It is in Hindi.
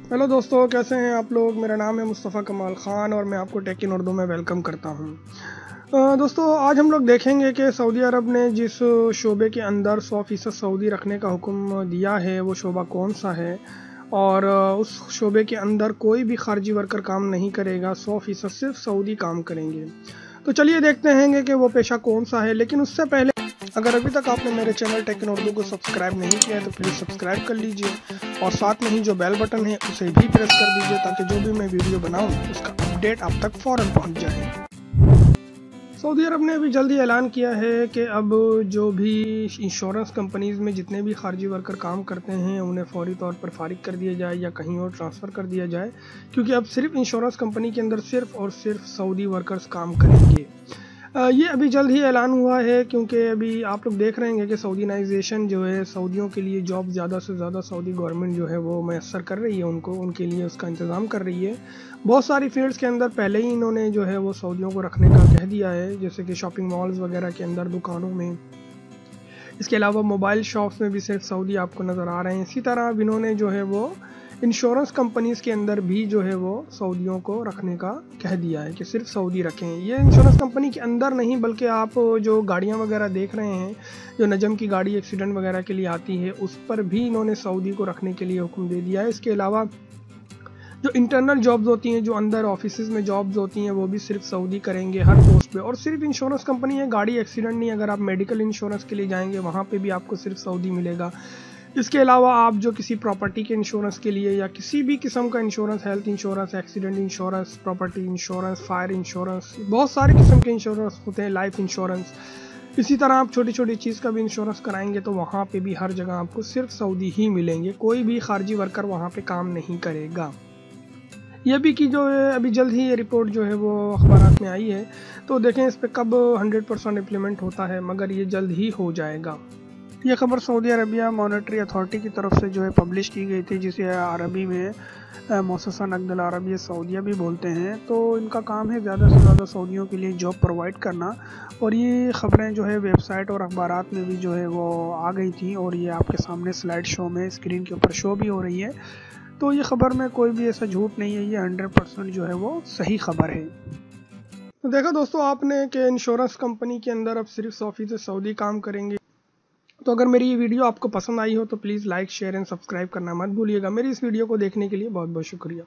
हेलो दोस्तों, कैसे हैं आप लोग। मेरा नाम है मुस्तफ़ा कमाल ख़ान और मैं आपको टेक इन उर्दू में वेलकम करता हूं। दोस्तों, आज हम लोग देखेंगे कि सऊदी अरब ने जिस शोबे के अंदर 100% सऊदी रखने का हुक्म दिया है वो शोबा कौन सा है, और उस शोबे के अंदर कोई भी खारजी वर्कर काम नहीं करेगा, 100% सिर्फ सऊदी काम करेंगे। तो चलिए देखते हैं कि वो पेशा कौन सा है। लेकिन उससे पहले अगर अभी तक आपने मेरे चैनल टेक इन उर्दू को सब्सक्राइब नहीं किया है तो प्लीज़ सब्सक्राइब कर लीजिए और साथ में ही जो बेल बटन है उसे भी प्रेस कर दीजिए ताकि जो भी मैं वीडियो बनाऊं उसका अपडेट आप तक फ़ौरन पहुंच जाए। सऊदी अरब ने अभी जल्दी ऐलान किया है कि अब जो भी इंश्योरेंस कंपनीज़ में जितने भी खारजी वर्कर काम करते हैं उन्हें फौरी तौर पर फारिग कर दिया जाए या कहीं और ट्रांसफ़र कर दिया जाए, क्योंकि अब सिर्फ इंश्योरेंस कंपनी के अंदर सिर्फ और सिर्फ सऊदी वर्कर्स काम करेंगे। ये अभी जल्द ही ऐलान हुआ है, क्योंकि अभी आप लोग देख रहे हैं कि सऊदीनाइजेशन जो है, सऊदियों के लिए जॉब ज़्यादा से ज़्यादा सऊदी गवर्नमेंट जो है वो मैसर कर रही है, उनके लिए उसका इंतज़ाम कर रही है। बहुत सारी फील्ड्स के अंदर पहले ही इन्होंने जो है वो सऊदियों को रखने का कह दिया है, जैसे कि शॉपिंग मॉल्स वगैरह के अंदर, दुकानों में। इसके अलावा मोबाइल शॉप्स में भी सिर्फ सऊदी आपको नज़र आ रहे हैं। इसी तरह अब इन्होंने जो है वो इंश्योरेंस कंपनीज़ के अंदर भी जो है वो सऊदियों को रखने का कह दिया है कि सिर्फ सऊदी रखें। ये इंश्योरेंस कंपनी के अंदर नहीं, बल्कि आप जो गाड़ियां वगैरह देख रहे हैं, जो नजम की गाड़ी एक्सीडेंट वगैरह के लिए आती है, उस पर भी इन्होंने सऊदी को रखने के लिए हुक्म दे दिया है। इसके अलावा जो इंटरनल जॉब्स होती हैं, जो अंदर ऑफिस में जॉब्स होती हैं, वो भी सिर्फ सऊदी करेंगे हर पोस्ट पे। और सिर्फ इंश्योरेंस कंपनी है, गाड़ी एक्सीडेंट नहीं, अगर आप मेडिकल इंश्योरेंस के लिए जाएंगे वहाँ पे भी आपको सिर्फ सऊदी मिलेगा। इसके अलावा आप जो किसी प्रॉपर्टी के इंश्योरेंस के लिए या किसी भी किस्म का insurance, health insurance, accident insurance, property insurance, fire insurance, बहुत सारे किस्म के इंश्योरेंस होते हैं, लाइफ इंश्योरेंस, इसी तरह आप छोटी छोटी चीज़ का भी इंश्योरेंस कराएंगे तो वहाँ पे भी हर जगह आपको सिर्फ सऊदी ही मिलेंगे। कोई भी खारजी वर्कर वहाँ पे काम नहीं करेगा। ये भी कि जो है अभी जल्द ही ये रिपोर्ट जो है वो अखबारात में आई है, तो देखें इस पर कब 100% इम्प्लीमेंट होता है, मगर ये जल्द ही हो जाएगा। ये खबर सऊदी अरबिया मॉनेटरी अथॉरिटी की तरफ से जो है पब्लिश की गई थी, जिसे अरबी में मौससा नक़द अरबिया सऊदिया भी बोलते हैं। तो इनका काम है ज़्यादा से ज़्यादा सऊदियों के लिए जॉब प्रोवाइड करना, और ये ख़बरें जो है वेबसाइट और अखबारात में भी जो है वो आ गई थी, और ये आपके सामने स्लाइड शो में स्क्रीन के ऊपर शो भी हो रही है। तो ये ख़बर में कोई भी ऐसा झूठ नहीं है, ये 100% जो है वो सही खबर है। तो देखा दोस्तों आपने कि इंश्योरेंस कंपनी के अंदर अब सिर्फ 100% सऊदी काम करेंगे। तो अगर मेरी ये वीडियो आपको पसंद आई हो तो please like, share and subscribe करना मत भूलिएगा। मेरी इस वीडियो को देखने के लिए बहुत बहुत शुक्रिया।